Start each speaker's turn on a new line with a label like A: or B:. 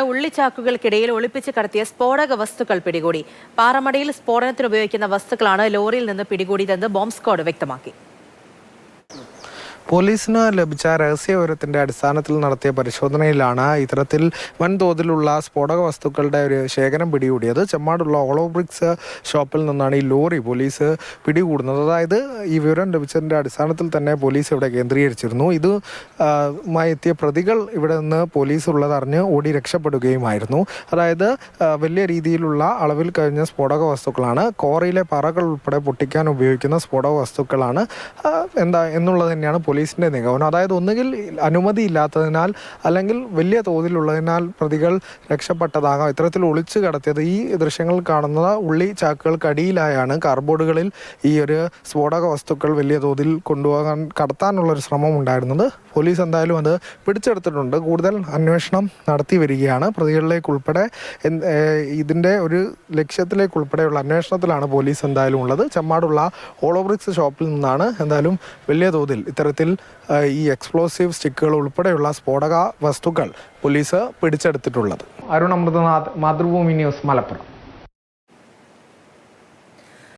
A: ഉള്ളിച്ചാക്കുകൾക്കിടയിൽ ഒളിപ്പിച്ച് കടത്തിയ സ്ഫോടക വസ്തുക്കൾ പിടികൂടി. പാറമടയിൽ സ്ഫോടനത്തിന് ഉപയോഗിക്കുന്ന വസ്തുക്കളാണ് ലോറിയിൽ നിന്ന് പിടികൂടിയതെന്ന് ബോംബ് സ്ക്വാഡ് വ്യക്തമാക്കി.
B: പോലീസിന് ലഭിച്ച രഹസ്യവിവരത്തിന്റെ അടിസ്ഥാനത്തിൽ നടത്തിയ പരിശോധനയിലാണ് ഇത്തരത്തിൽ വൻതോതിലുള്ള സ്ഫോടക വസ്തുക്കളുടെ ഒരു ശേഖരം പിടികൂടിയത്. ചെമ്മാടുള്ള ഓളോബ്രിക്സ് ഷോപ്പിൽ നിന്നാണ് ഈ ലോറി പോലീസ് പിടികൂടുന്നത്. അതായത് ഈ വിവരം ലഭിച്ചതിൻ്റെ അടിസ്ഥാനത്തിൽ തന്നെ പോലീസ് ഇവിടെ കേന്ദ്രീകരിച്ചിരുന്നു. ഇതുമായി എത്തിയ പ്രതികൾ ഇവിടെ നിന്ന് പോലീസ് ഉള്ളതറിഞ്ഞ് ഓടി രക്ഷപ്പെടുകയുമായിരുന്നു. അതായത് വലിയ രീതിയിലുള്ള അളവിൽ കഴിഞ്ഞ സ്ഫോടക വസ്തുക്കളാണ്. കോറിയിലെ പാറകൾ ഉൾപ്പെടെ പൊട്ടിക്കാൻ ഉപയോഗിക്കുന്ന സ്ഫോടക വസ്തുക്കളാണ് എന്നുള്ളത് തന്നെയാണ് പോലീസിന്റെ നിഗമനം. അതായത് ഒന്നുകിൽ അനുമതി ഇല്ലാത്തതിനാൽ അല്ലെങ്കിൽ വലിയ തോതിലുള്ളതിനാൽ പ്രതികൾ രക്ഷപ്പെട്ടതാകാം. ഇത്തരത്തിൽ ഒളിച്ചു കടത്തിയത് ഈ ദൃശ്യങ്ങൾ കാണുന്ന ഉള്ളി ചാക്കുകൾക്കടിയിലായാണ് കാർബോർഡുകളിൽ ഈ ഒരു സ്ഫോടക വസ്തുക്കൾ വലിയ തോതിൽ കടത്താനുള്ളൊരു ശ്രമം ഉണ്ടായിരുന്നത്. പോലീസ് എന്തായാലും അത് പിടിച്ചെടുത്തിട്ടുണ്ട്. കൂടുതൽ അന്വേഷണം നടത്തി വരികയാണ്. പ്രതികളിലേക്കുൾപ്പെടെ ഇതിൻ്റെ ഒരു ലക്ഷ്യത്തിലേക്കുൾപ്പെടെയുള്ള അന്വേഷണത്തിലാണ് പോലീസ് എന്തായാലും ഉള്ളത്. ചെമ്മാടുള്ള ഓളോബ്രിക്സ് ഷോപ്പിൽ നിന്നാണ് എന്തായാലും വലിയ തോതിൽ ഇത്തരത്തിൽ ഈ എക്സ്പ്ലോസീവ് സ്റ്റിക്കുകൾ ഉൾപ്പെടെയുള്ള സ്ഫോടക വസ്തുക്കൾ പോലീസ് പിടിച്ചെടുത്തിട്ടുള്ളത്. അരുൺ അമൃതനാഥ്, മാതൃഭൂമി ന്യൂസ്, മലപ്പുറം.